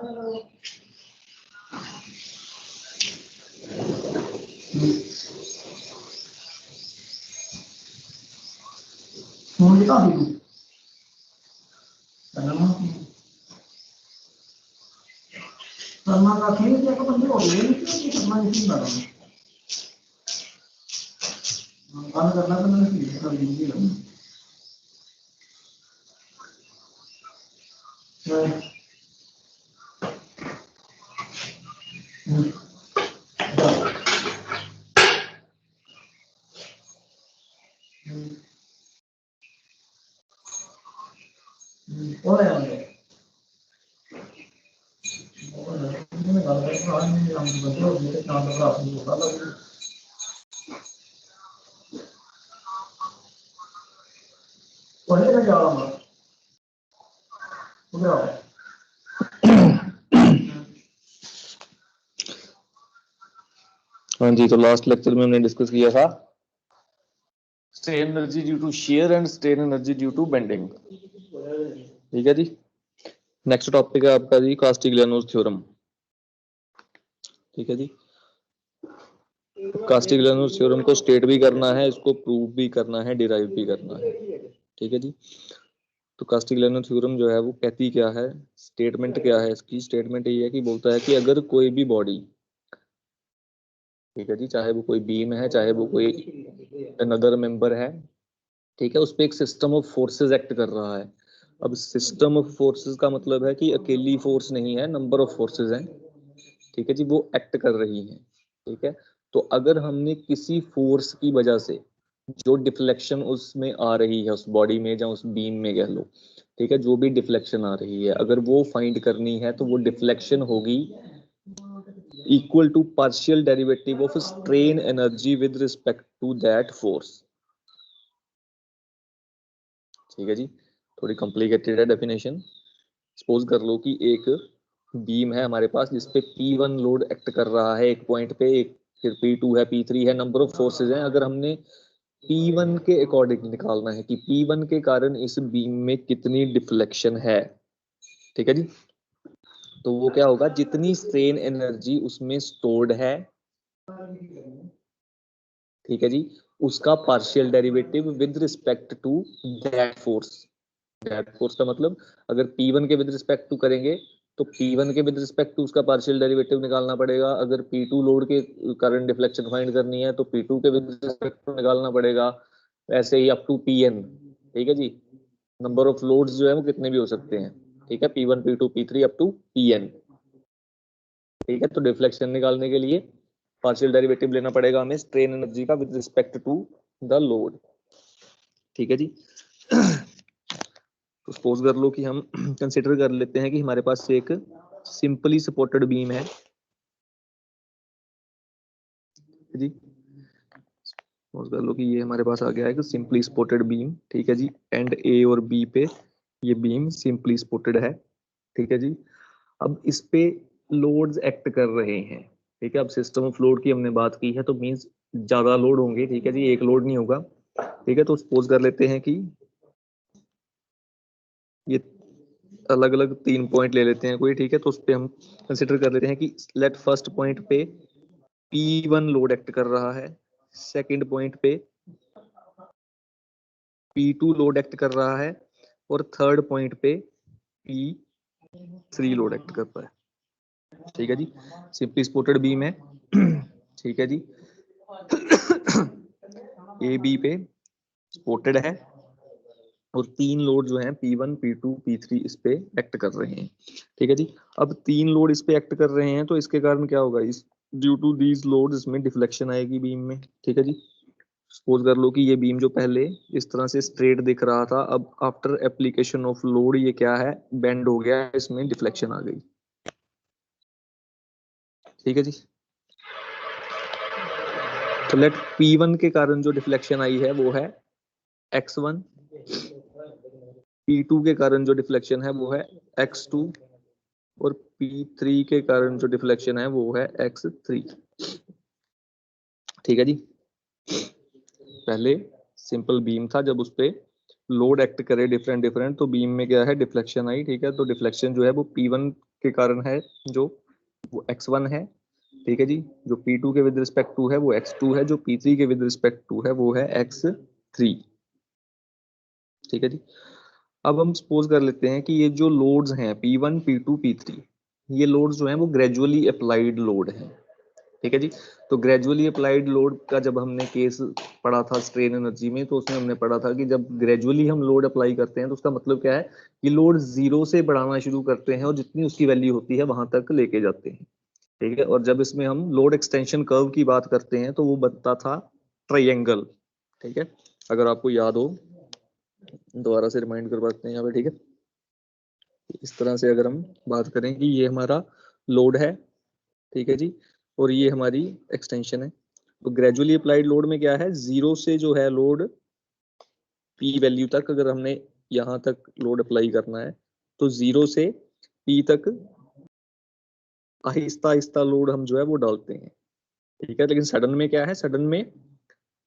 हाँ जी, तो last lecture में हमने डिस्कस किया था strain energy due to shear and strain energy due to bending. ठीक है जी। नेक्स्ट टॉपिक है आपका जी कास्टिग्लियानोस थ्योरम। ठीक है जी। कास्टिग्लियानोस थ्योरम को स्टेट भी करना है, इसको प्रूव भी करना है, डिराइव भी करना है। ठीक है जी। तो कास्टिग्लियानो थ्योरम जो है वो कहती क्या है, स्टेटमेंट क्या है इसकी। स्टेटमेंट ये है कि बोलता है कि अगर कोई भी बॉडी, ठीक है जी, चाहे वो कोई बीम है, चाहे वो कोई अनदर मेंबर है, ठीक है, उस पे एक सिस्टम ऑफ फोर्सेस एक्ट कर रहा है। अब सिस्टम ऑफ फोर्सेस का मतलब है कि अकेली फोर्स नहीं है, नंबर ऑफ फोर्सेस हैं। ठीक है जी, वो एक्ट कर रही हैं। ठीक है, तो अगर हमने किसी फोर्स की वजह से जो डिफ्लेक्शन उसमें आ रही है, उस बॉडी में या उस बीम में कह लो, ठीक है, जो भी डिफ्लेक्शन आ रही है अगर वो फाइंड करनी है तो वो डिफ्लेक्शन होगी equal to partial derivative of strain energy with respect to that force. ठीक है जी, थोड़ी कॉम्प्लिकेटेड है डेफिनेशन। सपोज कर लो कि एक बीम है हमारे पास जिसपे P1 लोड एक्ट कर रहा है एक पॉइंट पे, एक फिर P2 है, P3 है, नंबर ऑफ फोर्सेज हैं। अगर हमने P1 के अकॉर्डिंग निकालना है कि P1 के कारण इस बीम में कितनी डिफ्लेक्शन है, ठीक है जी, तो वो क्या होगा, जितनी स्ट्रेन एनर्जी उसमें स्टोर्ड है, ठीक है जी, उसका partial derivative with respect to that force. That force का मतलब अगर P1 के विद रिस्पेक्ट टू करेंगे तो P1 के विद रिस्पेक्ट टू उसका पार्शियल डेरिवेटिव निकालना पड़ेगा। अगर P2 लोड के करंट डिफ्लेक्शन फाइंड करनी है तो P2 के विद रिस्पेक्ट टू निकालना पड़ेगा। ऐसे ही अप टू Pn। ठीक है जी, नंबर ऑफ लोड्स जो है वो कितने भी हो सकते हैं। ठीक है, P1 P2 P3 up to Pn। ठीक है, तो डिफ्लेक्शन निकालने के लिए पार्शियल डेरिवेटिव लेना पड़ेगा हमें स्ट्रेन एनर्जी का with respect to the load. ठीक है जी। तो सपोज कर लो कि हम कंसिडर कर लेते हैं कि हमारे पास एक सिंपली सपोर्टेड बीम है जी। सपोज कर लो कि ये हमारे पास आ गया है कि सिंपली सपोर्टेड बीम। ठीक है जी, एंड ए और बी पे ये बीम सिंपली सपोर्टेड है। ठीक है जी, अब इस पे लोड्स एक्ट कर रहे हैं। ठीक है, अब सिस्टम ऑफ लोड की हमने बात की है तो मींस ज्यादा लोड होंगे। ठीक है जी, एक लोड नहीं होगा। ठीक है, तो सपोज कर लेते हैं कि ये अलग अलग 3 पॉइंट ले लेते हैं कोई। ठीक है, तो उस पे हम कंसिडर कर लेते हैं कि लेट फर्स्ट पॉइंट पे P1 लोड एक्ट कर रहा है, सेकंड पॉइंट पे P2 लोड एक्ट कर रहा है और थर्ड पॉइंट पे P3 लोड एक्ट कर रहा है। ठीक है जी, सिंपली सपोर्टेड बीम है। ठीक है जी, ए बी पे सपोर्टेड है और 3 लोड जो हैं P1 P2 P3 इस पे एक्ट कर रहे हैं। ठीक है जी, अब 3 लोड इस पे एक्ट कर रहे हैं तो इसके कारण क्या होगा, इस ड्यू टू दीज लोड इसमें डिफ्लेक्शन आएगी बीम में। ठीक है जी, सपोज कर लो कि ये बीम जो पहले इस तरह से स्ट्रेट दिख रहा था, अब आफ्टर एप्लीकेशन ऑफ लोड ये क्या है, बेंड हो गया, इसमें डिफ्लेक्शन आ गई। ठीक है जी, तो लेट P1 के कारण जो डिफ्लेक्शन आई है वो है x1, P2 के कारण जो डिफ्लेक्शन है वो है x2 और P3 के कारण जो डिफ्लेक्शन है वो है x3। ठीक है जी, पहले सिंपल बीम था, जब उस पे लोड एक्ट करे डिफरेंट डिफरेंट तो बीम में क्या है, डिफ्लेक्शन आई। ठीक है, तो डिफ्लेक्शन जो है वो P1 के कारण है जो वो x1 है, ठीक है जी। जो p2 के विद रिस्पेक्ट टू है वो x2 है, जो p3 के विद रिस्पेक्ट टू है वो है x3, ठीक है जी। अब हम सपोज कर लेते हैं कि ये जो लोड्स हैं p1 p2 p3, ये लोड्स जो हैं वो ग्रेजुअली अप्लाइड लोड हैं, ठीक है जी। तो ग्रेजुअली अप्लाइड लोड का जब हमने केस पढ़ा था स्ट्रेन एनर्जी में, तो उसमें हमने पढ़ा था कि जब ग्रेजुअली हम लोड अप्लाई करते हैं तो उसका मतलब क्या है कि लोड जीरो से बढ़ाना शुरू करते हैं और जितनी उसकी वैल्यू होती है वहां तक लेके जाते हैं, ठीक है। और जब इसमें हम लोड एक्सटेंशन कर्व की बात करते हैं तो वो बनता था ट्रायंगल, ठीक है। अगर आपको याद हो दोबारा से रिमाइंड करवाते हैं यहाँ पे, ठीक है। इस तरह से अगर हम बात करें कि ये हमारा लोड है, ठीक है जी, और ये हमारी एक्सटेंशन है। तो ग्रेजुअली अप्लाइड लोड में क्या है, जीरो से जो है लोड पी वैल्यू तक अगर हमने यहाँ तक लोड अप्लाई करना है तो जीरो से पी तक आहिस्ता आहिस्ता लोड हम जो है वो डालते हैं, ठीक है। लेकिन सडन में क्या है, सडन में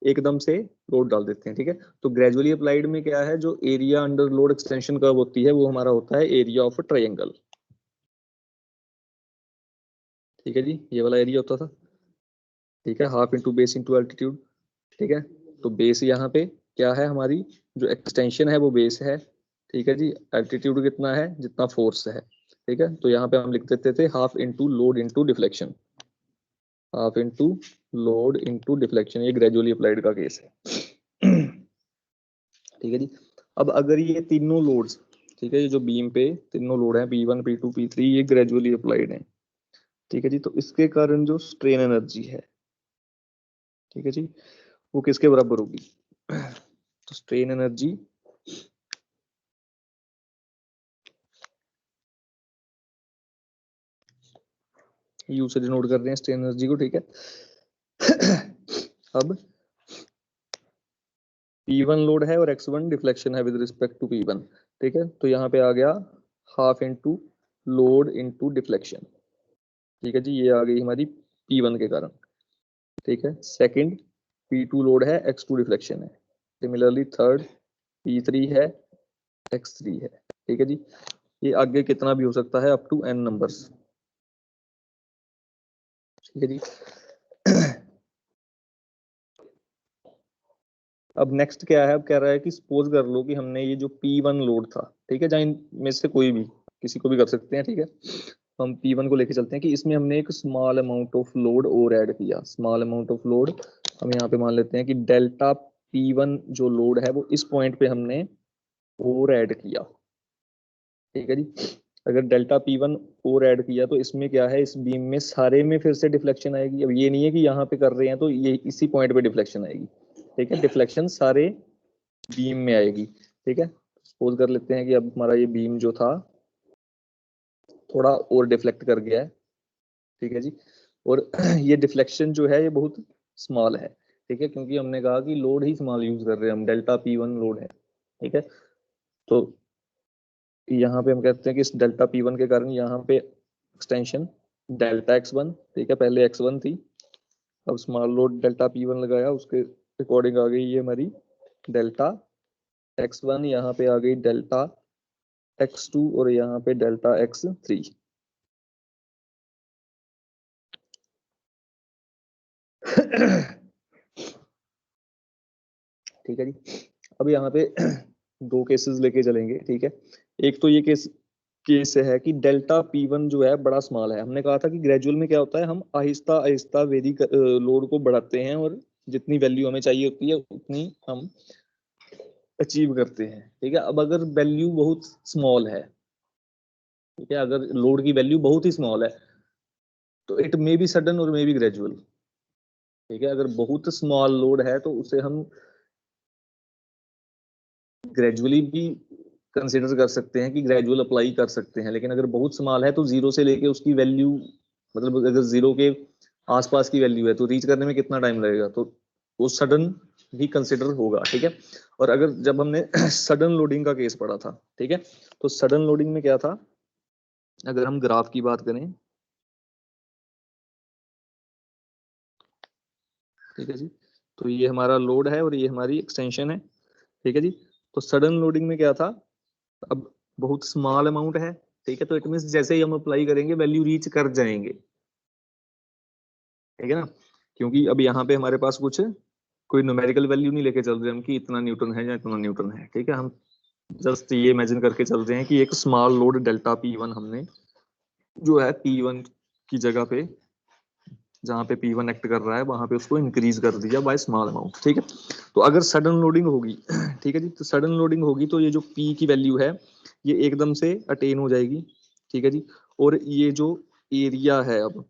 एकदम से लोड डाल देते हैं, ठीक है। तो ग्रेजुअली अप्लाइड में क्या है, जो area under load extension curve होती है वो हमारा होता है एरिया ऑफ ट्रायंगल, ठीक है जी। ये वाला एरिया होता था, ठीक है, half into base into altitude, ठीक है। तो बेस यहाँ पे क्या है, हमारी जो एक्सटेंशन है वो बेस है, ठीक है जी। एल्टीट्यूड कितना है, जितना फोर्स है, ठीक है। तो यहाँ पे हम लिख देते थे half into load into deflection, half into load into deflection, ये ग्रेजुअली अप्लाइड का केस है, ठीक है जी। अब अगर ये तीनों लोड्स, ठीक है, ये जो बीम पे तीनों लोड हैं P1 P2 P3, ये ग्रेजुअली अप्लाइड हैं, ठीक है जी। तो इसके कारण जो स्ट्रेन एनर्जी है, ठीक है जी, वो किसके बराबर होगी, तो स्ट्रेन एनर्जी यू से डिनोट कर रहे हैं स्ट्रेन एनर्जी को, ठीक है। अब P1 लोड है और x1 डिफ्लेक्शन है विद रिस्पेक्ट टू P1, ठीक है। तो यहाँ पे आ गया half into load into deflection, ठीक है जी। ये आ गई हमारी P1 के कारण, ठीक है। सेकंड P2 लोड है, x2 डिफ्लेक्शन है, सिमिलरली थर्ड P3 है, x3 है, ठीक है जी। ये आगे कितना भी हो सकता है अप टू n नंबर्स, ठीक है जी। अब नेक्स्ट क्या है, अब कह रहा है कि सपोज कर लो कि हमने ये जो P1 लोड था, ठीक है, जहाँ इनमें से कोई भी किसी को भी कर सकते हैं, ठीक है। हम P1 को लेके चलते हैं कि इसमें हमने एक स्मॉल अमाउंट ऑफ लोड और ऐड किया, स्मॉल अमाउंट ऑफ लोड हम यहाँ पे मान लेते हैं कि डेल्टा P1 जो लोड है वो इस पॉइंट पे हमने और ऐड किया, ठीक है जी। अगर डेल्टा P1 और ऐड किया तो इसमें क्या है, इस बीम में सारे में फिर से डिफ्लेक्शन आएगी। अब ये नहीं है कि यहाँ पे कर रहे हैं तो ये इसी पॉइंट पे डिफ्लेक्शन आएगी, ठीक है। डिफ्लेक्शन सारे बीम में आएगी, ठीक है। सपोज कर लेते हैं कि अब हमारा ये बीम जो था थोड़ा और डिफ्लेक्ट कर गया है, ठीक है जी। और ये डिफ्लेक्शन जो है ये बहुत स्मॉल है, ठीक है, क्योंकि हमने कहा कि लोड ही स्मॉल यूज कर रहे हैं हम, डेल्टा P1 लोड है, ठीक है। तो यहाँ पे हम कहते हैं कि इस डेल्टा P1 के कारण यहाँ पे एक्सटेंशन डेल्टा x1, ठीक है, पहले x1 थी, अब स्मॉल लोड डेल्टा P1 लगाया, उसके अकॉर्डिंग आ गई ये हमारी डेल्टा x1, यहाँ पे आ गई डेल्टा x2 और यहाँ पे डेल्टा x3, ठीक है जी। अब यहाँ पे दो केसेस लेके चलेंगे, ठीक है। एक तो ये केस केस है कि डेल्टा P1 जो है बड़ा स्मॉल है, हमने कहा था कि ग्रेजुअल में क्या होता है, हम आहिस्ता आहिस्ता वेरी लोड को बढ़ाते हैं और जितनी वैल्यू हमें चाहिए होती है उतनी हम अचीव करते हैं, ठीक है। अब अगर वैल्यू बहुत स्मॉल है, ठीक है, अगर लोड की वैल्यू बहुत ही स्मॉल है तो इट मे बी सडन और मे बी ग्रेजुअल, ठीक है। अगर बहुत स्मॉल लोड है तो उसे हम ग्रेजुअली भी कंसिडर कर सकते हैं कि ग्रेजुअल अप्लाई कर सकते हैं, लेकिन अगर बहुत स्मॉल है तो जीरो से लेके उसकी वैल्यू, मतलब अगर जीरो के आसपास की वैल्यू है तो रीच करने में कितना टाइम लगेगा, तो वो सडन भी कंसिडर होगा, ठीक है। और अगर जब हमने सडन लोडिंग का केस पढ़ा था, ठीक है, तो सडन लोडिंग में क्या था, अगर हम ग्राफ की बात करें, ठीक है जी, तो ये हमारा लोड है और ये हमारी एक्सटेंशन है, ठीक है जी। तो सडन लोडिंग में क्या था, अब बहुत स्मॉल अमाउंट है, ठीक है, तो इट मींस जैसे ही हम अप्लाई करेंगे वैल्यू रीच कर जाएंगे, ठीक है ना, क्योंकि अब यहाँ पे हमारे पास कुछ कोई न्यूमेरिकल वैल्यू नहीं लेके चल रहे हम कि इतना न्यूटन है या इतना न्यूटन है, ठीक है, हम जस्ट ये इमेजिन करके चल रहे हैं कि एक स्मॉल लोड डेल्टा P1 हमने जो है P1 की जगह पे जहाँ पे P1 एक्ट कर रहा है वहां पे उसको इंक्रीज कर दिया बाय स्मॉल अमाउंट, ठीक है। तो अगर सडन लोडिंग होगी, ठीक है जी, तो सडन लोडिंग होगी तो ये जो P की वैल्यू है ये एकदम से अटेन हो जाएगी, ठीक है जी। और ये जो एरिया है अब,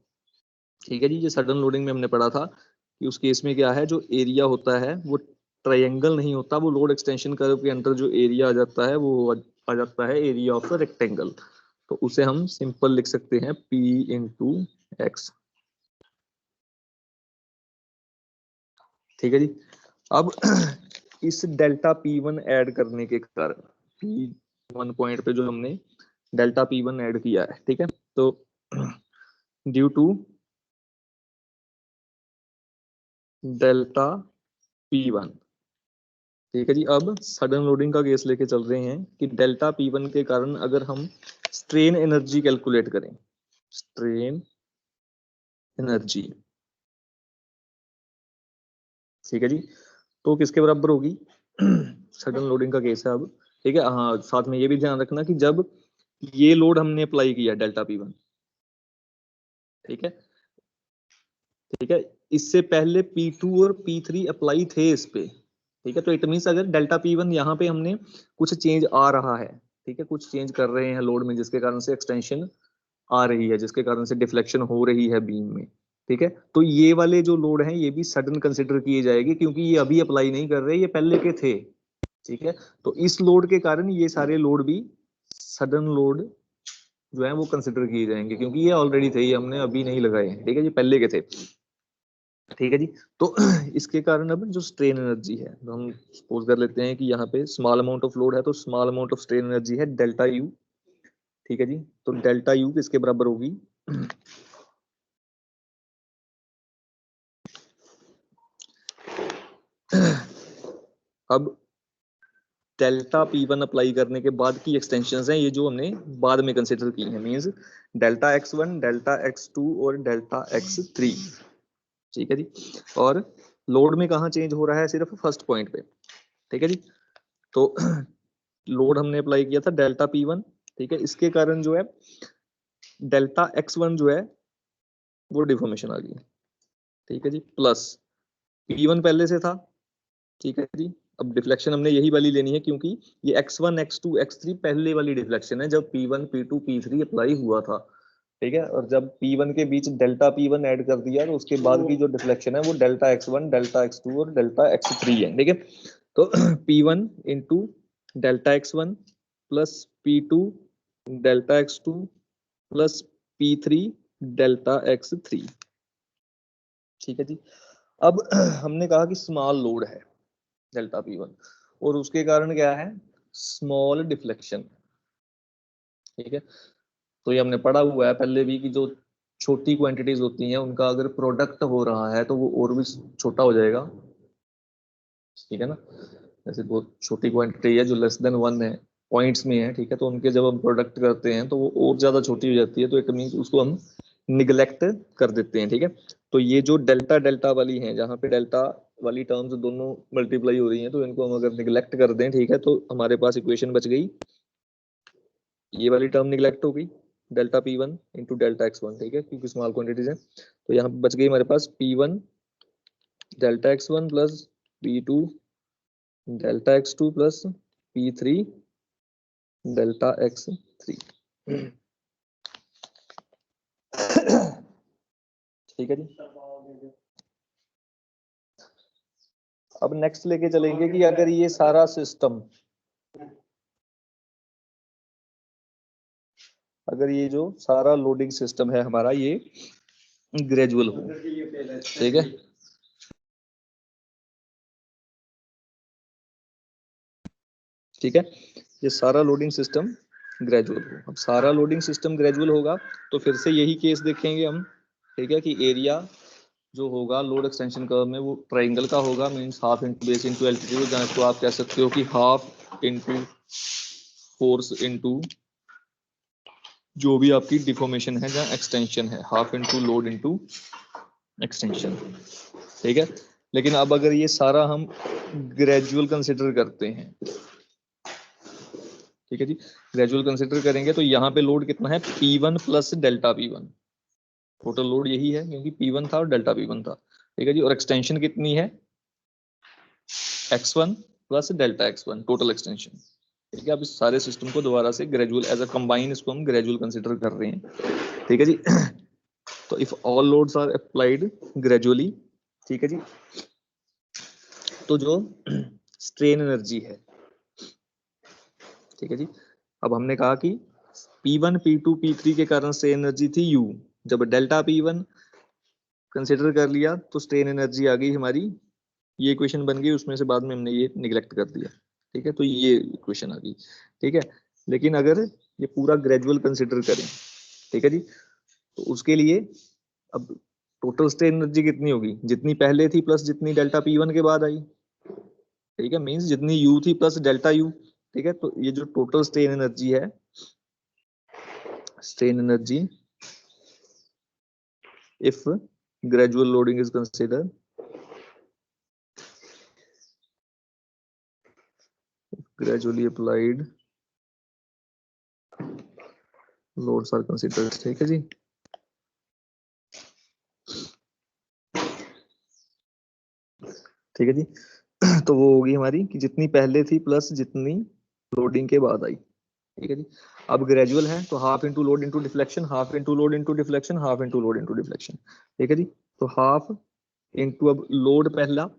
ठीक है जी, ये सडन लोडिंग में हमने पढ़ा था कि उस केस में क्या है, जो एरिया होता है वो ट्रायंगल नहीं होता, वो लोड एक्सटेंशन कर्व के अंदर जो एरिया आ जाता है वो आ जाता है एरिया ऑफ द रेक्टेंगल। तो उसे हम सिंपल लिख सकते हैं P इंटू एक्स, ठीक है जी। अब इस डेल्टा P1 ऐड करने के कारण P1 पॉइंट पे जो हमने डेल्टा P1 ऐड किया है, ठीक है, तो ड्यू टू डेल्टा P1, ठीक है जी। अब सडन लोडिंग का केस लेके चल रहे हैं कि डेल्टा P1 के कारण अगर हम स्ट्रेन एनर्जी कैलकुलेट करें, स्ट्रेन एनर्जी, ठीक है जी, तो किसके बराबर होगी, सडन लोडिंग का केस है अब, ठीक है। हाँ, साथ में ये भी ध्यान रखना कि जब ये लोड हमने अप्लाई किया डेल्टा P1, ठीक है, ठीक है, इससे पहले P2 और P3 अप्लाई थे इस पे, ठीक है। तो इट मीन्स अगर डेल्टा P1 यहाँ पे हमने कुछ चेंज आ रहा है, ठीक है, कुछ चेंज कर रहे हैं लोड में जिसके कारण से एक्सटेंशन आ रही है, जिसके कारण से डिफ्लेक्शन हो रही है बीम में, ठीक है, तो ये वाले जो लोड हैं ये भी सडन कंसिडर किए जाएंगे क्योंकि ये अभी अप्लाई नहीं कर रहे, ये पहले के थे, ठीक है। तो इस लोड के कारण ये सारे लोड भी सडन लोड जो है वो कंसिडर किए जाएंगे क्योंकि ये ऑलरेडी थे, ये हमने अभी नहीं लगाए हैं, ठीक है, ये पहले के थे, ठीक है जी। तो इसके कारण अब जो स्ट्रेन एनर्जी है, तो हम सपोज कर लेते हैं कि यहाँ पे स्मॉल अमाउंट ऑफ लोड है तो small amount of strain energy है डेल्टा यू, ठीक है जी। तो डेल्टा यू किसके बराबर होगी, अब डेल्टा P1 अप्लाई करने के बाद की एक्सटेंशंस हैं ये जो हमने बाद में कंसिडर की हैं, means delta X1, delta X2 और डेल्टा X3, ठीक है जी। और लोड में कहाँ चेंज हो रहा है, सिर्फ फर्स्ट पॉइंट पे, ठीक है जी। तो लोड हमने अप्लाई किया था डेल्टा P1, ठीक है, इसके कारण जो है डेल्टा X1 जो है वो डिफॉर्मेशन आ गई, ठीक है जी, प्लस P1 पहले से था, ठीक है जी। अब डिफ्लेक्शन हमने यही वाली लेनी है क्योंकि ये X1, X2, X3 पहले वाली डिफ्लेक्शन है जब P1, P2, P3 अप्लाई हुआ था, ठीक है। और जब P1 के बीच डेल्टा P1 ऐड कर दिया तो उसके बाद की जो डिफ्लेक्शन है वो डेल्टा X1, डेल्टा X2 और डेल्टा X3 है, ठीक है। तो P1 into delta X1 plus P2 delta X2 plus P3 delta X3, ठीक है जी। अब हमने कहा कि स्मॉल लोड है डेल्टा P1 और उसके कारण क्या है, स्मॉल डिफ्लेक्शन, ठीक है। तो ये हमने पढ़ा हुआ है पहले भी कि जो छोटी क्वांटिटीज होती हैं उनका अगर प्रोडक्ट हो रहा है तो वो और भी छोटा हो जाएगा, ठीक है ना। जैसे बहुत छोटी क्वांटिटी है जो लेस देन 1 है, पॉइंट्स में है, ठीक है, तो उनके जब हम प्रोडक्ट करते हैं तो वो और ज्यादा छोटी हो जाती है, तो इट मीन उसको हम निगलेक्ट कर देते हैं, ठीक है। तो ये जो डेल्टा डेल्टा वाली है जहाँ पे डेल्टा वाली टर्म्स दोनों मल्टीप्लाई हो रही हैं तो इनको हम अगर निगलेक्ट कर दें, ठीक है, तो हमारे पास इक्वेशन बच गई, ये वाली टर्म निगलेक्ट हो गई delta P1 into delta X1, ठीक है, क्योंकि स्मॉल क्वांटिटीज है। तो यहाँ बच गई हमारे पास P1 delta X1 plus P2 delta X2 plus P3 delta X3, ठीक है जी। अब नेक्स्ट लेके चलेंगे कि अगर ये सारा सिस्टम, अगर ये जो सारा लोडिंग सिस्टम है हमारा ये ग्रेजुअल हो, ठीक है, ठीक है, ये सारा लोडिंग सिस्टम ग्रेजुअल हो। अब सारा लोडिंग सिस्टम ग्रेजुअल होगा तो फिर से यही केस देखेंगे हम, ठीक है, कि एरिया जो होगा लोड एक्सटेंशन कर्व में वो ट्रायंगल का होगा, means half into base into altitude, जहाँ तो आप कह सकते हो कि हाफ इंटू फोर्स इंटू जो भी आपकी डिफॉर्मेशन है जहाँ एक्सटेंशन है, half into load into extension, ठीक है। लेकिन अब अगर ये सारा हम ग्रेजुअल कंसिडर करते हैं, ठीक है जी, ग्रेजुअल कंसिडर करेंगे तो यहाँ पे लोड कितना है, P1 plus delta P1, total load यही है क्योंकि P1 था और डेल्टा P1 था, ठीक है जी। और एक्सटेंशन कितनी है, X1 plus delta X1 total extension, ठीक है। अब इस सारे सिस्टम को दोबारा से ग्रेजुअल एज अ कंबाइन इसको हम ग्रेजुअल कंसिडर कर रहे हैं, ठीक है जी। तो if all loads are applied gradually, ठीक है जी, तो जो स्ट्रेन एनर्जी है, ठीक है जी, अब हमने कहा कि P1 P2 P3 के कारण स्ट्रेन एनर्जी थी U, जब डेल्टा P1 कंसिडर कर लिया तो स्ट्रेन एनर्जी आ गई हमारी, ये इक्वेशन बन गई, उसमें से बाद में हमने ये निगलेक्ट कर दिया, ठीक है, तो ये इक्वेशन आ गई, ठीक है। लेकिन अगर ये पूरा ग्रेजुअल कंसिडर करें, ठीक है जी, तो उसके लिए अब टोटल स्ट्रेन एनर्जी कितनी होगी, जितनी पहले थी प्लस जितनी डेल्टा P1 के बाद आई, ठीक है, मींस जितनी U थी प्लस डेल्टा U, ठीक है। तो ये जो टोटल स्ट्रेन एनर्जी है, strain energy if gradual loading is considered, gradually applied loads are considered, ठीक है जी। ठीक है जी, तो वो होगी हमारी कि जितनी पहले थी प्लस जितनी लोडिंग के बाद आई, ठीक है जी। अब ग्रेजुअल है तो half into load into deflection, half into load into deflection, half into load into deflection, ठीक है जी। तो हाफ इंटू, अब लोड पहला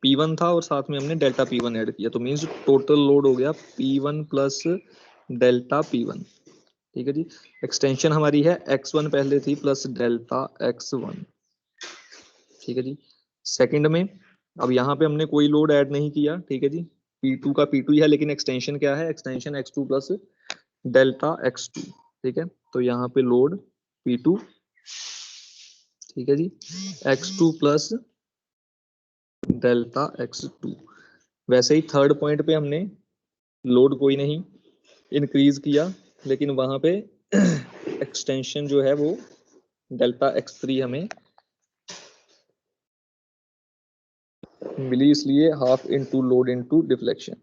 P1 था और साथ में हमने डेल्टा P1 ऐड किया, तो मीन्स टोटल लोड हो गया P1 प्लस डेल्टा P1, ठीक है जी। एक्सटेंशन हमारी है X1 पहले थी प्लस डेल्टा X1, ठीक है जी। सेकंड में अब यहाँ पे हमने कोई लोड ऐड नहीं किया, ठीक है जी, P2 का P2 ही है, लेकिन एक्सटेंशन क्या है, extension X2 plus delta X2, ठीक है। तो यहाँ पे लोड P2, ठीक है जी, X2 प्लस डेल्टा X2। वैसे ही थर्ड पॉइंट पे हमने लोड कोई नहीं इंक्रीज किया, लेकिन वहां पे एक्सटेंशन जो है वो डेल्टा X3 हमें मिली, इसलिए half into load into deflection,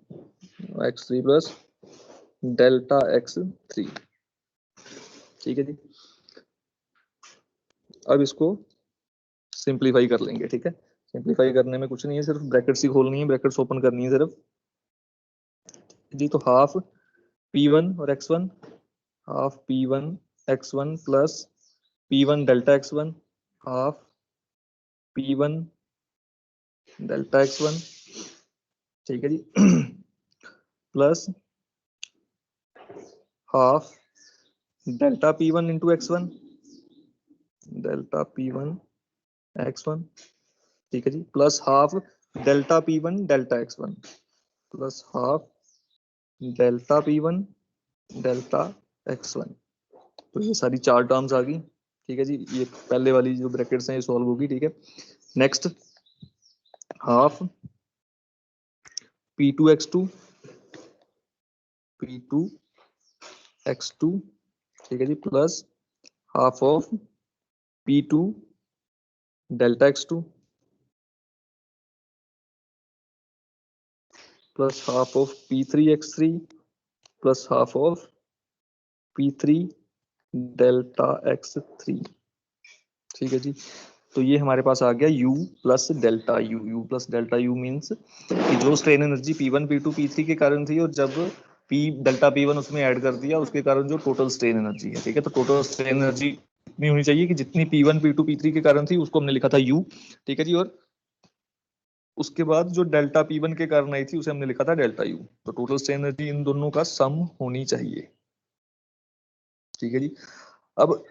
X3 plus delta X3, ठीक है जी। अब इसको सिंप्लीफाई कर लेंगे, ठीक है। सिंप्लीफाई करने में कुछ नहीं है, सिर्फ ब्रैकेट्स ही खोलनी है, ब्रैकेट्स ओपन करनी है सिर्फ जी। तो हाफ P1 और X1, half P1 X1 plus P1 delta X1, half P1 delta X1, ठीक है जी, plus half delta P1 into X1, delta P1 X1, ठीक है जी, plus half delta P1 delta X1, plus half delta P1 delta X1। तो ये सारी चार टर्म्स आ गई, ठीक है जी। ये पहले वाली जो ब्रैकेट्स हैं ये सॉल्व होगी, ठीक है। Next half P2 X2, P2 X2, ठीक है जी, plus half of P2 delta X2 plus half of P3 X3 plus half of P3 delta X3, ठीक है जी। तो ये हमारे पास आ गया U plus delta U, U plus delta U means कि जो strain energy P1 P2 P3 के कारण थी और जब P डेल्टा P1 उसमें ऐड कर दिया उसके कारण जो टोटल स्ट्रेन एनर्जी है, ठीक है। तो टोटल स्ट्रेन एनर्जी इतनी होनी चाहिए कि जितनी P1 P2 P3 के कारण थी उसको हमने लिखा था U, ठीक है जी, और उसके बाद जो डेल्टा P1 के कारण आई थी उसे हमने लिखा था डेल्टा U। तो टोटल स्ट्रेन एनर्जी इन दोनों का सम होनी चाहिए, ठीक है जी। अब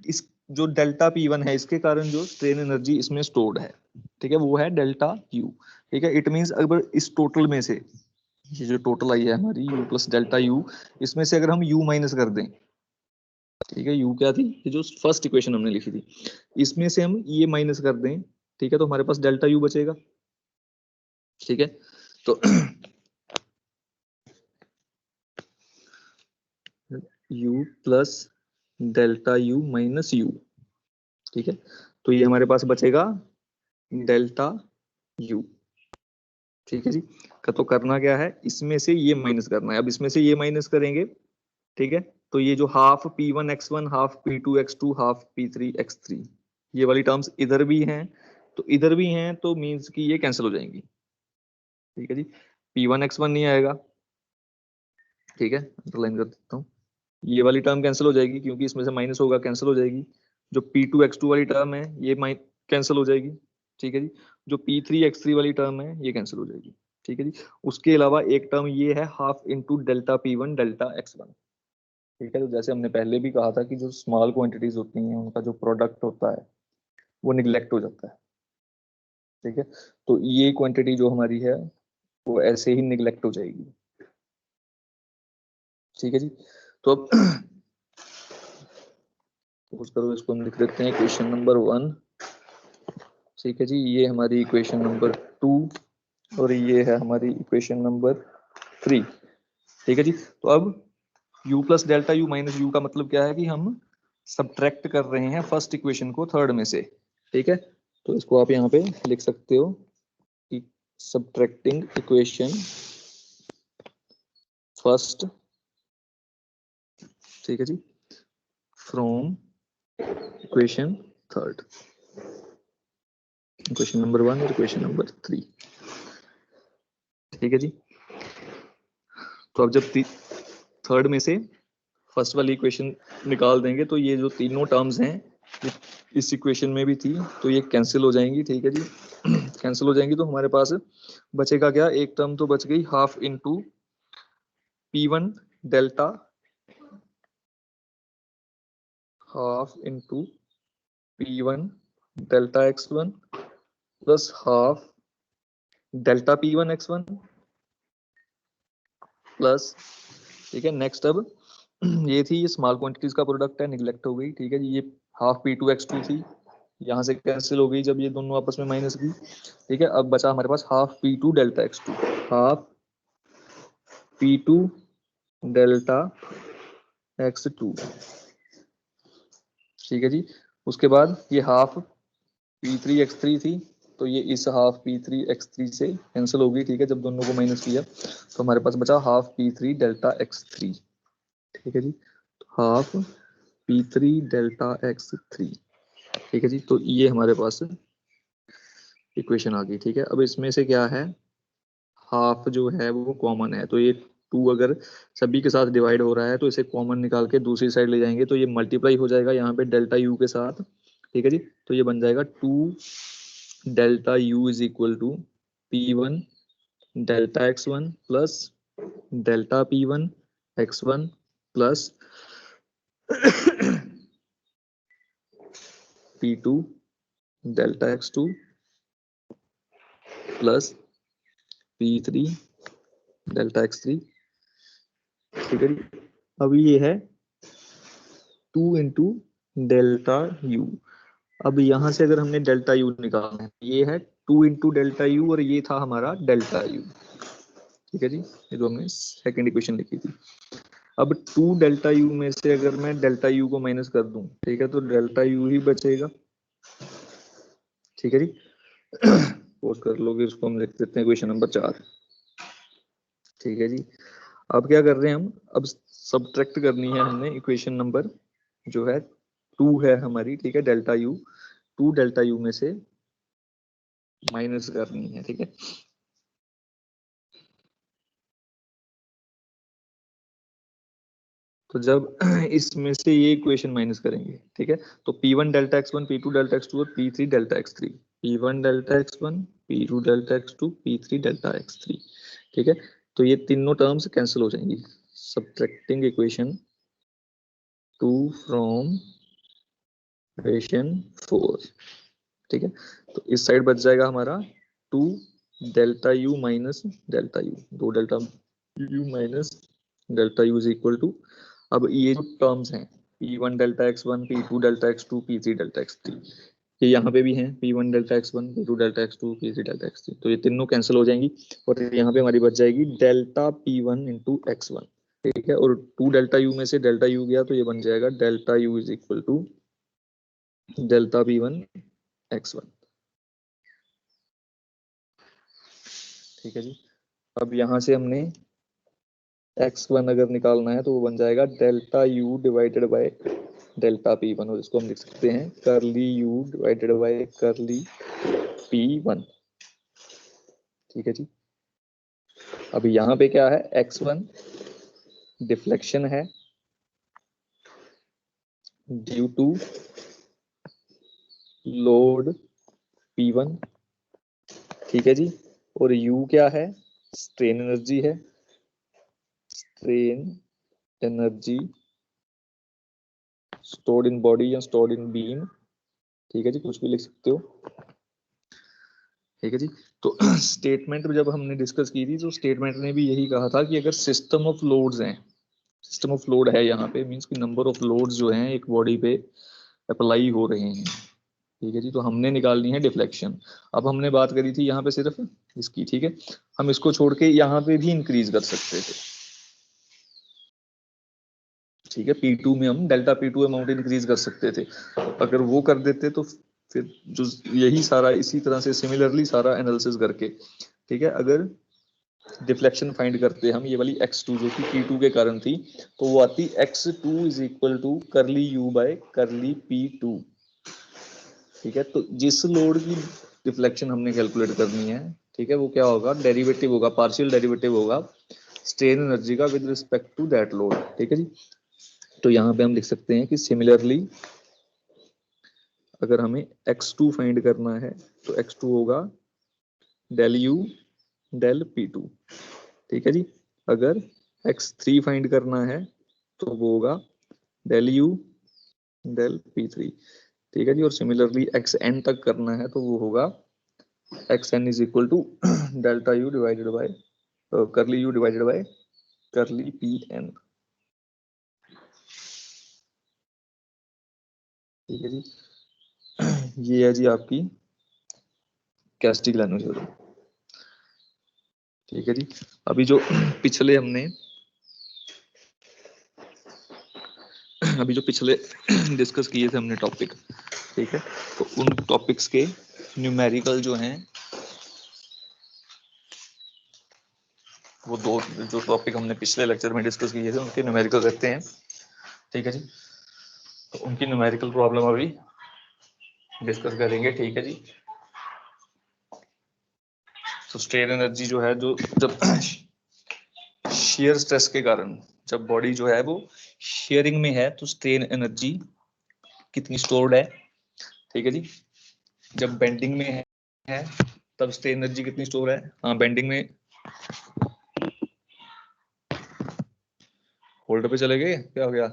इस जो डेल्टा P1 है इसके कारण जो स्ट्रेन एनर्जी इसमें स्टोर्ड है, ठीक है, वो है डेल्टा U, ठीक है। इट मींस अगर इस टोटल में से ये जो टोटल आई है हमारी U प्लस डेल्टा U, इसमें से अगर हम U माइनस कर दें, ठीक है, U क्या थी, ये जो फर्स्ट इक्वेशन हमने लिखी थी, इसमें से हम ये माइनस कर दें, ठीक है, तो हमारे पास डेल्टा U बचेगा, ठीक है। तो U plus delta u minus you, ठीक है। तो ये हमारे पास बचेगा डेल्टा यू, ठीक है जी। तो करना क्या है, इसमें से ये माइनस करना है। अब इसमें से ये माइनस करेंगे, ठीक है। तो ये जो half P1 x1 half P2 x2 half P3 x3, ये वाली टर्म्स इधर भी हैं, तो इधर भी हैं, तो मीन्स कि ये कैंसिल हो जाएंगी, ठीक है जी। P1 x1 नहीं आएगा, ठीक है, अंडरलाइन कर देता हूँ। ये वाली टर्म कैंसिल हो जाएगी क्योंकि इसमें से माइनस होगा, कैंसिल हो जाएगी। जो P2 x2 वाली टर्म है ये कैंसिल हो जाएगी, ठीक है जी। जो P3 x3 वाली टर्म है ये कैंसिल हो जाएगी, ठीक है जी। उसके अलावा एक टर्म ये है half into delta P1 delta x1, ठीक है। तो जैसे हमने पहले भी कहा था कि जो स्मॉल क्वांटिटीज होती हैं उनका जो प्रोडक्ट होता है वो निग्लेक्ट हो जाता है, ठीक है। तो ये क्वांटिटी जो हमारी है वो ऐसे ही निग्लेक्ट हो जाएगी, ठीक है जी। तो अब सपोज करो इसको हम लिख देते हैं इक्वेशन नंबर 1, ठीक है जी। ये हमारी इक्वेशन नंबर 2 और ये है हमारी इक्वेशन नंबर 3, ठीक है जी। तो अब u plus delta u minus you का मतलब क्या है कि हम सब्ट्रैक्ट कर रहे हैं फर्स्ट इक्वेशन को थर्ड में से, ठीक है। तो इसको आप यहाँ पे लिख सकते हो कि सब्ट्रैक्टिंग इक्वेशन फर्स्ट, ठीक है जी, from equation third, equation number 1 और इक्वेशन नंबर 3, ठीक है जी। तो अब जब थर्ड में से फर्स्ट वाली इक्वेशन निकाल देंगे तो ये जो तीनों टर्म्स हैं इस इक्वेशन में भी थी तो ये कैंसिल हो जाएंगी, ठीक है जी। कैंसिल हो जाएंगी तो हमारे पास बचेगा क्या, एक टर्म तो बच गई half into P1 delta, half into P1 delta x1 plus half delta P1 x1 plus, ठीक है। नेक्स्ट अब ये थी, ये स्मॉल क्वांटिटीज का प्रोडक्ट है, निगलेक्ट हो गई, ठीक है जी। ये हाफ P2 x2 थी, यहाँ से कैंसिल हो गई जब ये दोनों आपस में माइनस की, ठीक है। अब बचा हमारे पास half P2 delta x2, half P2 delta x2, ठीक है जी। उसके बाद ये हाफ P3 x3 थी, तो ये इस हाफ P3 x3 से कैंसिल हो गई, ठीक है। जब दोनों को माइनस किया तो हमारे पास बचा हाफ P3 डेल्टा x3, ठीक है जी। हाफ P3 डेल्टा x3, ठीक है जी। तो ये हमारे पास इक्वेशन आ गई, ठीक है। अब इसमें से क्या है, हाफ जो है वो कॉमन है, तो ये 2 अगर सभी के साथ डिवाइड हो रहा है तो इसे कॉमन निकाल के दूसरी साइड ले जाएंगे तो ये मल्टीप्लाई हो जाएगा यहाँ पे डेल्टा यू के साथ, ठीक है जी। तो ये बन जाएगा 2 delta u is equal to P1 delta x1 plus delta P1 x1 plus P2 delta x2 plus P3 delta x3, ठीक है जी। अब ये है 2 इंटू डेल्टा यू। अब यहाँ से अगर हमने डेल्टा यू निकालना है, ये है 2 इंटू डेल्टा यू और ये था हमारा डेल्टा यू, ठीक है जी। ये जो हमने सेकेंड इक्वेशन लिखी थी। अब 2 डेल्टा यू में से अगर मैं डेल्टा यू को माइनस कर दूं, ठीक है, तो डेल्टा यू ही बचेगा, ठीक है जी। पोस्ट कर लोगे, इसको हम लिख देते हैं इक्वेशन नंबर 4, ठीक है जी। अब क्या कर रहे हैं हम, अब सब्ट्रैक्ट करनी है हमने इक्वेशन नंबर जो है 2 है हमारी, ठीक है। डेल्टा यू 2 डेल्टा यू में से माइनस करनी है, ठीक है। तो जब इसमें से ये इक्वेशन माइनस करेंगे, ठीक है, तो P1 delta x1 P2 delta x2 और P3 delta x3, P1 delta x1 P2 delta x2 P3 delta x3, ठीक है। तो ये तीनों टर्म्स कैंसिल हो जाएंगी, सब्ट्रैक्टिंग इक्वेशन 2 फ्रॉम इक्वेशन 4, ठीक है। तो इस साइड बच जाएगा हमारा 2 delta u minus delta u, 2 delta u minus delta u is equal to, अब ये जो टर्म्स हैं P1 delta x1 P2 delta x2 P3 delta x3, ये यहाँ पे भी हैं P1 delta x1 P2 delta x2 P3 delta x3, तो ये तीनों कैंसिल हो जाएंगी और यहाँ पे हमारी बच जाएगी डेल्टा P1 इंटू x1, ठीक है, और 2 डेल्टा यू में से डेल्टा यू गया तो ये बन जाएगा delta u is equal to delta P one x one. ठीक है जी। अब यहाँ से हमने x1 अगर निकालना है तो वो बन जाएगा delta u divided by delta P one, और इसको हम लिख सकते हैं करली u डिवाइडेड बाय करली पी वन। ठीक है जी। अभी यहाँ पे क्या है, x1 डिफ्लेक्शन है ड्यू टू लोड P1। ठीक है जी। और U क्या है, स्ट्रेन एनर्जी है, strain energy stored in body या स्टोर्ड इन बीम। ठीक है जी, कुछ भी लिख सकते हो। ठीक है जी। तो स्टेटमेंट जब हमने डिस्कस की थी तो स्टेटमेंट ने भी यही कहा था कि अगर सिस्टम ऑफ लोड्स हैं, सिस्टम ऑफ लोड है यहाँ पे, मींस कि नंबर ऑफ लोड्स जो हैं एक बॉडी पे अप्लाई हो रहे हैं। ठीक है जी। तो हमने निकालनी है डिफ्लेक्शन। अब हमने बात करी थी यहाँ पे सिर्फ इसकी। ठीक है, हम इसको छोड़ के यहाँ पे भी इंक्रीज कर सकते थे। ठीक है, P2 में हम डेल्टा P2 अमाउंट इंक्रीज कर सकते थे। अगर वो कर देते तो फिर जो यही सारा इसी तरह से सिमिलरली सारा एनालिसिस करके, ठीक है, अगर डिफ्लेक्शन फाइंड करते हम, ये वाली x2 जो कि P2 के कारण थी, तो वो आती x2 इज इक्वल टू करली u बाय करली P2। ठीक है, तो जिस लोड की डिफ्लेक्शन हमने कैलकुलेट करनी है, ठीक है, वो क्या होगा, डेरिवेटिव होगा, पार्शियल डेरिवेटिव होगा स्ट्रेन एनर्जी का with respect to that load. ठीक है जी। तो यहाँ पे हम लिख सकते हैं कि सिमिलरली अगर हमें x2 फाइंड करना है तो x2 होगा डेल u डेल P2। ठीक है जी। अगर x3 फाइंड करना है तो वो होगा डेल u डेल P3। ठीक है जी। और सिमिलरली xn तक करना है तो वो होगा xn is equal to delta u divided by curly u divided by curly Pn। ठीक है जी। ये है जी आपकी कैस्टिक लैंग्वेज। ठीक है जी। अभी जो पिछले हमने अभी जो पिछले डिस्कस किए थे हमने टॉपिक, ठीक है, तो उन टॉपिक्स के न्यूमेरिकल जो हैं, वो दो जो टॉपिक हमने पिछले लेक्चर में डिस्कस किए थे उनके न्यूमेरिकल रहते हैं। ठीक है जी। तो उनकी न्यूमेरिकल प्रॉब्लम अभी डिस्कस करेंगे। ठीक है जी। तो स्ट्रेन एनर्जी जो है, जो जब शेयर स्ट्रेस के कारण जब बॉडी जो है वो शेयरिंग में है तो स्ट्रेन एनर्जी कितनी स्टोर्ड है। ठीक है जी। जब बेंडिंग में है तब स्ट्रेन एनर्जी कितनी स्टोर है। हाँ, बेंडिंग में होल्ड पे चले गए, क्या हो गया।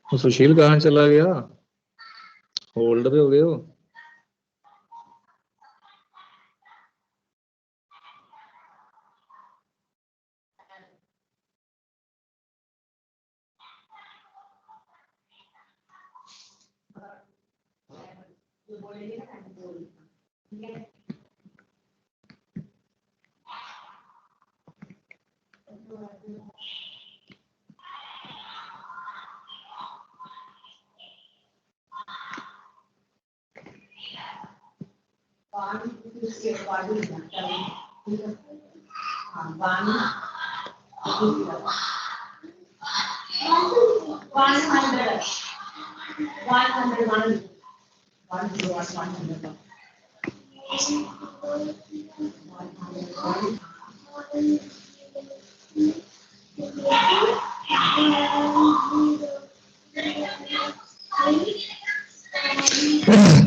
सुशील कहाँ चला गया, होल्ड पे हो गए हो?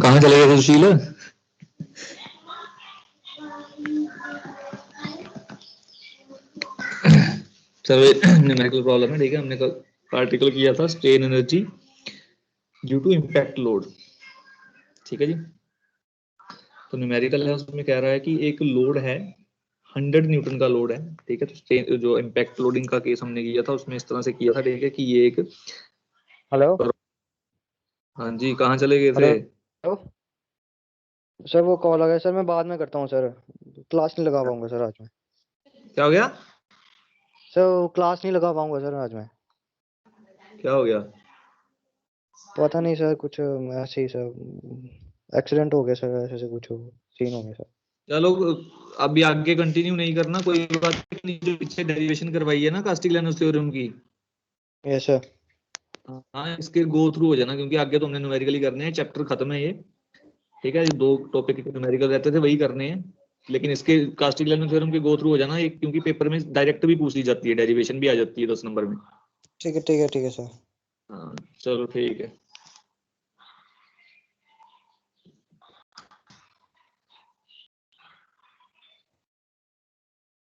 कहाँ चले गए सुशील? सर्वे न्यूमेरिकल प्रॉब्लम है, ठीक है। हमने कल पार्टिकल किया था strain energy due to impact load, ठीक है जी। तो न्यूमेरिकल है, उसमें कह रहा है कि एक लोड है 100 न्यूटन का लोड है, ठीक है। तो जो इम्पैक्ट लोडिंग का केस हमने किया था उसमें इस तरह से किया था, ठीक है, कि ये एक, हेलो हाँ जी, कहाँ चले गए थे? हेलो सर, वो कॉल आ गया सर, मैं बाद में करता हूँ सर, क्लास नहीं लगा पाऊंगा सर आज में। क्या हो गया? सर क्लास नहीं लगा पाऊंगा सर आज में। क्या हो गया? पता नहीं सर, कुछ ऐसे ही सर, एक्सीडेंट हो गया सर, ऐसे से कुछ सीन हो गया सर। चलो अभी आगे कंटिन्यू नहीं करना, कोई बात नहीं। जो पीछे डेरिवेशन करवाई है ना कास्टिग्लियानोस थ्योरम की, यस सर। हाँ, इसके गो थ्रू हो जाना, क्योंकि आगे तो हमने न्यूमेरिकली करने हैं, चैप्टर खत्म है ये, ठीक है। 2 टॉपिक न्यूमेरिकल रहते थे, वही करने हैं, लेकिन इसके कास्टिग्लियानो थ्योरम के गो थ्रू हो जाना एक, क्योंकि पेपर में डायरेक्ट भी पूछ ली जाती है, डेरिवेशन भी आ जाती है 10 नंबर में। ठीक है ठीक है ठीक है सर। हाँ चलो ठीक है।